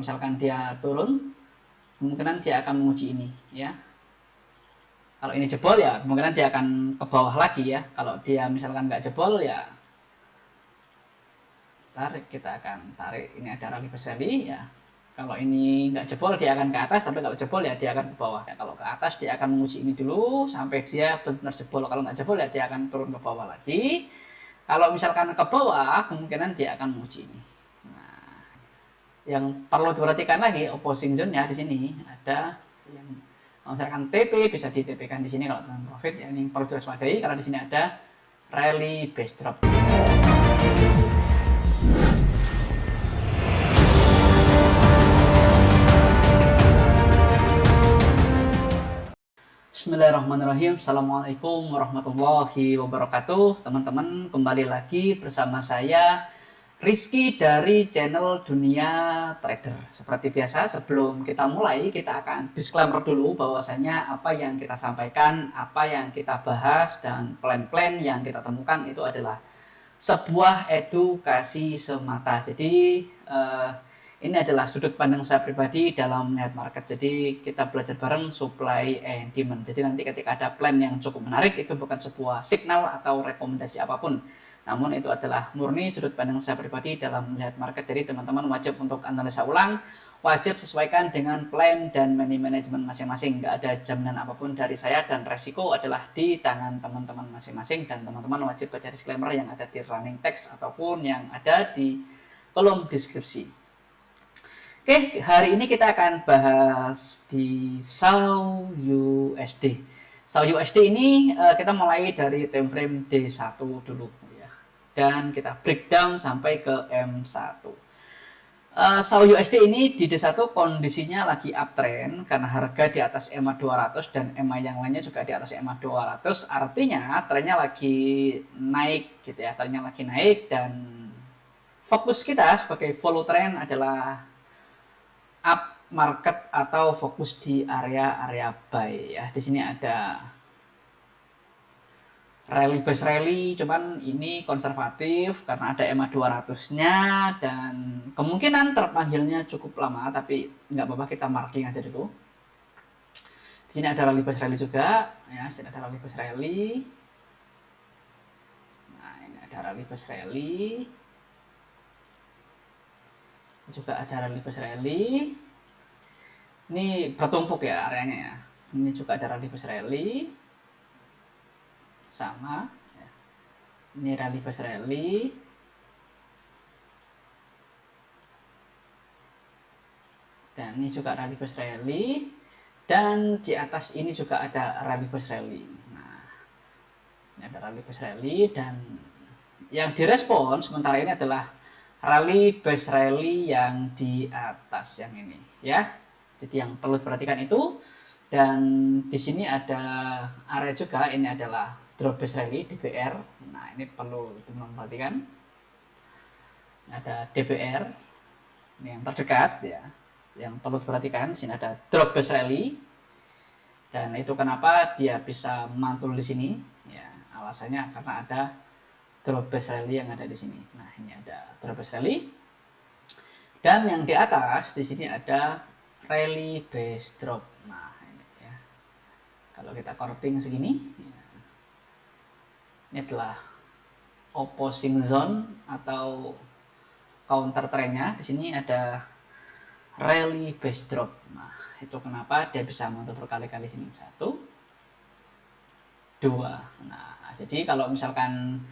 Misalkan dia turun, kemungkinan dia akan menguji ini ya. Kalau ini jebol ya kemungkinan dia akan ke bawah lagi ya. Kalau dia misalkan nggak jebol ya tarik, kita akan tarik. Ini ada rally base rally ya. Kalau ini nggak jebol dia akan ke atas, tapi kalau jebol ya dia akan ke bawah ya. Kalau ke atas dia akan menguji ini dulu sampai dia benar-benar jebol. Kalau nggak jebol ya dia akan turun ke bawah lagi. Kalau misalkan ke bawah kemungkinan dia akan menguji ini. Nah, yang perlu diperhatikan lagi opposing zone ya, di sini ada yang misalkan TP bisa di TP kan di sini kalau teman profit ya, ini perlu diwaspadai karena di sini ada rally base drop. Bismillahirrahmanirrahim. Assalamualaikum warahmatullahi wabarakatuh. Teman-teman, kembali lagi bersama saya Rizky dari channel Dunia Trader. Seperti biasa, sebelum kita mulai, kita akan disclaimer dulu bahwasanya apa yang kita sampaikan, apa yang kita bahas, dan plan-plan yang kita temukan itu adalah sebuah edukasi semata. Jadi ini adalah sudut pandang saya pribadi dalam melihat market. Jadi kita belajar bareng supply and demand. Jadi nanti ketika ada plan yang cukup menarik, itu bukan sebuah signal atau rekomendasi apapun, namun itu adalah murni sudut pandang saya pribadi dalam melihat market. Jadi teman-teman wajib untuk analisa ulang, wajib sesuaikan dengan plan dan money management masing-masing. Nggak ada jaminan apapun dari saya dan resiko adalah di tangan teman-teman masing-masing. Dan teman-teman wajib baca disclaimer yang ada di running text ataupun yang ada di kolom deskripsi. Oke, hari ini kita akan bahas di SAU USD. SAU USD ini kita mulai dari time frame D1 dulu ya. Dan kita breakdown sampai ke M1. SAU USD ini di D1 kondisinya lagi uptrend karena harga di atas EMA 200 dan EMA yang lainnya juga di atas EMA 200. Artinya trennya lagi naik gitu ya, trennya lagi naik, dan fokus kita sebagai follow trend adalah up market atau fokus di area-area buy ya. Di sini ada rally base rally, cuman ini konservatif karena ada EMA 200-nya dan kemungkinan terpanggilnya cukup lama, tapi nggak apa-apa, kita marking aja dulu. Di sini ada rally base rally juga ya, sini ada rally base rally. Nah, ini ada rally base rally. Juga ada rally base rally. Ini bertumpuk ya areanya ya. Ini juga ada rally base rally. Sama ya. Ini rally base rally. Dan ini juga rally base rally. Dan di atas ini juga ada rally base rally. Nah, ini ada rally base rally, dan yang direspon sementara ini adalah rally base rally yang di atas yang ini ya. Jadi yang perlu diperhatikan itu. Dan di sini ada area juga, ini adalah drop base rally DBR. Nah, ini perlu diperhatikan. Ada DBR, ini yang terdekat ya, yang perlu diperhatikan. Di sini ada drop base rally, dan itu kenapa dia bisa mantul di sini ya, alasannya karena ada drop base rally yang ada di sini. Nah, ini ada drop base rally, dan yang di atas di sini ada rally base drop. Nah, ini ya, kalau kita korting segini ya, ini adalah opposing zone atau counter trendnya. Di sini ada rally base drop. Nah, itu kenapa dia bisa mantul berkali-kali sini. 1, 2. Nah, jadi kalau misalkan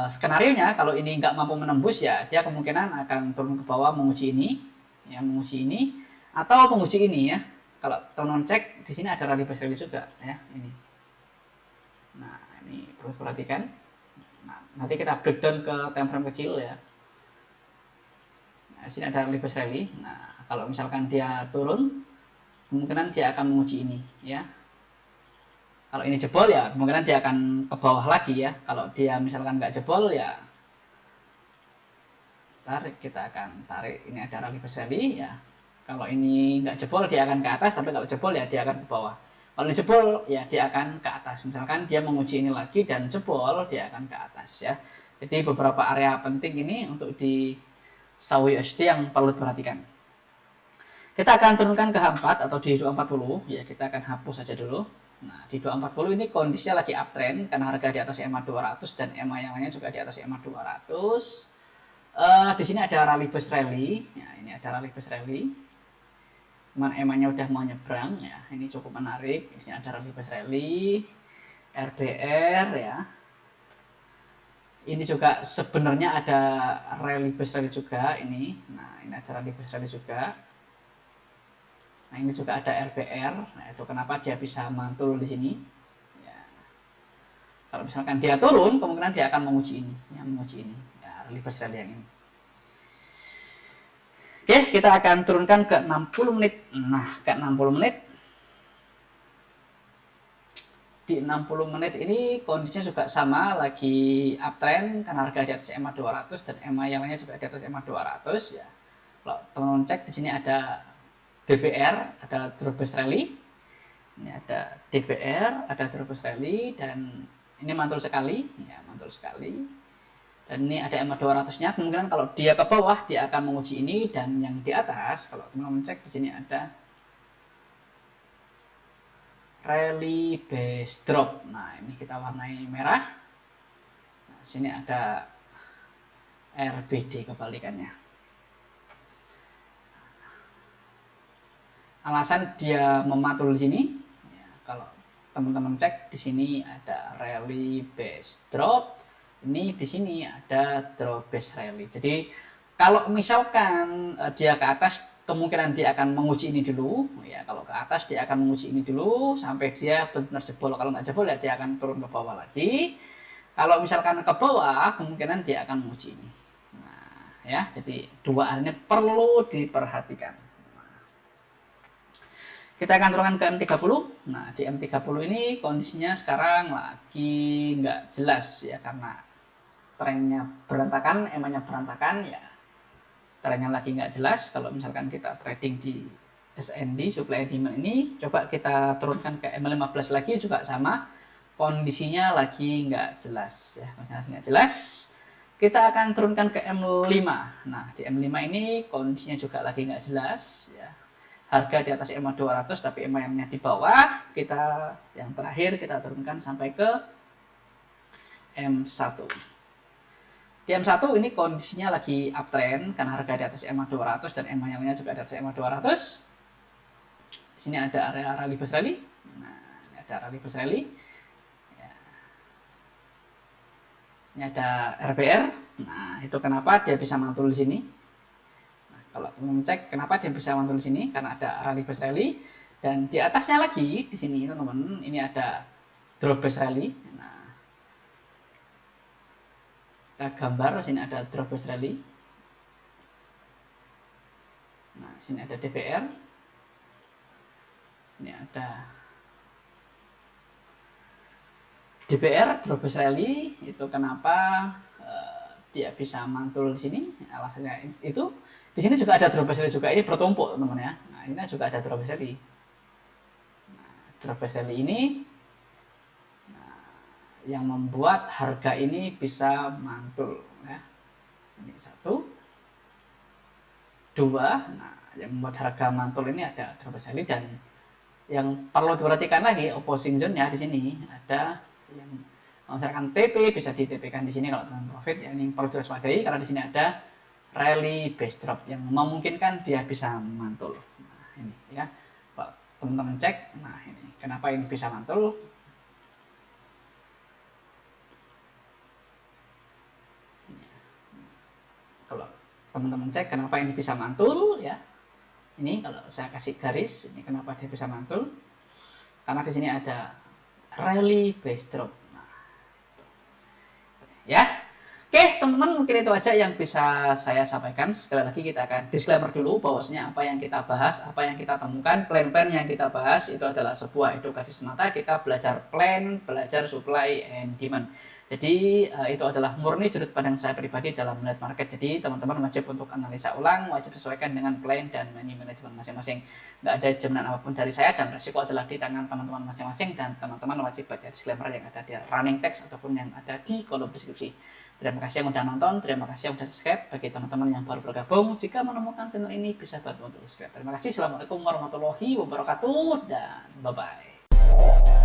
skenario nya kalau ini nggak mampu menembus ya, dia kemungkinan akan turun ke bawah menguji ini ya, menguji ini atau menguji ini ya. Kalau teman-teman cek di sini ada rally base rally juga ya, ini. Nah, ini perlu perhatikan. Nah, nanti kita breakdown ke time frame kecil ya. Nah, di sini ada rally base rally. Nah, kalau misalkan dia turun, kemungkinan dia akan menguji ini ya. Kalau ini jebol ya kemungkinan dia akan ke bawah lagi ya. Kalau dia misalkan nggak jebol ya tarik, kita akan tarik. Ini ada rally base rally ya. Kalau ini nggak jebol dia akan ke atas, tapi kalau jebol ya dia akan ke bawah. Kalau ini jebol ya dia akan ke atas. Misalkan dia menguji ini lagi dan jebol, dia akan ke atas ya. Jadi beberapa area penting ini untuk di SAU USD yang perlu diperhatikan. Kita akan turunkan ke H4 atau di 240 ya, kita akan hapus saja dulu. Nah, di 240 ini kondisinya lagi uptrend karena harga di atas EMA 200 dan EMA yang lainnya juga di atas EMA 200. Di sini ada rally bus rally. Ya, ini ada rally bus rally. Cuman EMA-nya udah mau nyebrang ya. Ini cukup menarik. Di sini ada rally bus rally, RBR ya. Ini juga sebenarnya ada rally bus rally juga ini. Nah, ini ada rally bus rally juga. Nah, ini juga ada RBR. Nah, itu kenapa dia bisa mantul di sini. Ya. Kalau misalkan dia turun, kemungkinan dia akan menguji ini, ya, menguji ini. Ya, rally bus rally yang ini. Oke, kita akan turunkan ke 60 menit. Nah, ke 60 menit. Di 60 menit ini kondisinya juga sama, lagi uptrend karena harga di atas EMA 200 dan EMA yang lainnya juga di atas EMA 200 ya. Kalau teman-teman cek di sini ada DBR, ada Drobes Rally. Ini ada DBR, ada Drobes Rally dan ini mantul sekali, ya mantul sekali. Dan ini ada EMA 200-nya, kemungkinan kalau dia ke bawah dia akan menguji ini, dan yang di atas kalau teman-teman cek di sini ada rally base drop. Nah, ini kita warnai merah. Nah, sini ada RBD kebalikannya. Alasan dia memantul di sini, ya, kalau teman-teman cek di sini ada rally base drop. Ini di sini ada drop base rally. Jadi kalau misalkan dia ke atas, kemungkinan dia akan menguji ini dulu ya. Kalau ke atas dia akan menguji ini dulu sampai dia benar-benar jebol. Kalau nggak jebol ya dia akan turun ke bawah lagi. Kalau misalkan ke bawah, kemungkinan dia akan menguji ini. Nah, ya, jadi dua hal ini perlu diperhatikan. Kita akan turunkan ke M30. Nah, di M30 ini kondisinya sekarang lagi nggak jelas ya, karena trennya berantakan, EMA-nya berantakan ya. Trennya lagi nggak jelas. Kalau misalkan kita trading di SND, supply and demand ini, coba kita turunkan ke M15 lagi juga sama, kondisinya lagi nggak jelas ya, kondisinya lagi nggak jelas. Kita akan turunkan ke M5. Nah, di M5 ini kondisinya juga lagi nggak jelas ya. Harga di atas EMA 200 tapi EMA yang di bawah. Kita yang terakhir kita turunkan sampai ke M1. Di M1 ini kondisinya lagi uptrend karena harga di atas EMA 200 dan EMA yang lainnya juga di atas EMA 200. Di sini ada area rally bus rally. Nah, ini ada rally bus rally. Ya. Ini ada RBR. Nah, itu kenapa dia bisa mantul di sini. Nah, kalau teman cek kenapa dia bisa mantul di sini, karena ada rally bus rally, dan di atasnya lagi di sini teman-teman ini ada drop bus rally. Nah, kita gambar sini ada drop bus rally. Nah, sini ada DBR. Ini ada DBR drop bus rally. Itu kenapa dia bisa mantul di sini. Alasannya itu di sini juga ada drop bus rally juga, ini bertumpuk teman-teman ya. Nah, ini juga ada drop bus rally. Nah, drop bus rally ini yang membuat harga ini bisa mantul ya. Ini 1, 2. Nah, yang membuat harga mantul ini ada drop bus rally, dan yang perlu diperhatikan lagi opposing zone ya, di sini ada yang misalkan TP bisa di TP kan di sini kalau teman profit ya, ini perlu diwaspadai karena di sini ada rally base drop yang memungkinkan dia bisa mantul. Nah, ini ya. Kalau teman-teman cek, nah ini kenapa ini bisa mantul. Kalau teman-teman cek kenapa ini bisa mantul ya, ini kalau saya kasih garis ini kenapa dia bisa mantul, karena di sini ada rally base drop. Nah, ya, oke teman-teman, mungkin itu aja yang bisa saya sampaikan. Sekali lagi kita akan disclaimer dulu bahwasanya apa yang kita bahas, apa yang kita temukan, plan-plan yang kita bahas itu adalah sebuah edukasi semata. Kita belajar plan, belajar supply and demand. Jadi itu adalah murni sudut pandang saya pribadi dalam melihat market. Jadi teman-teman wajib untuk analisa ulang, wajib sesuaikan dengan plan dan money management masing-masing. Nggak ada jaminan apapun dari saya, dan resiko adalah di tangan teman-teman masing-masing, dan teman-teman wajib baca disclaimer yang ada di running text ataupun yang ada di kolom deskripsi. Terima kasih yang udah nonton, terima kasih yang udah subscribe. Bagi teman-teman yang baru bergabung, jika menemukan channel ini bisa bantu untuk subscribe. Terima kasih. Assalamualaikum warahmatullahi wabarakatuh dan bye-bye.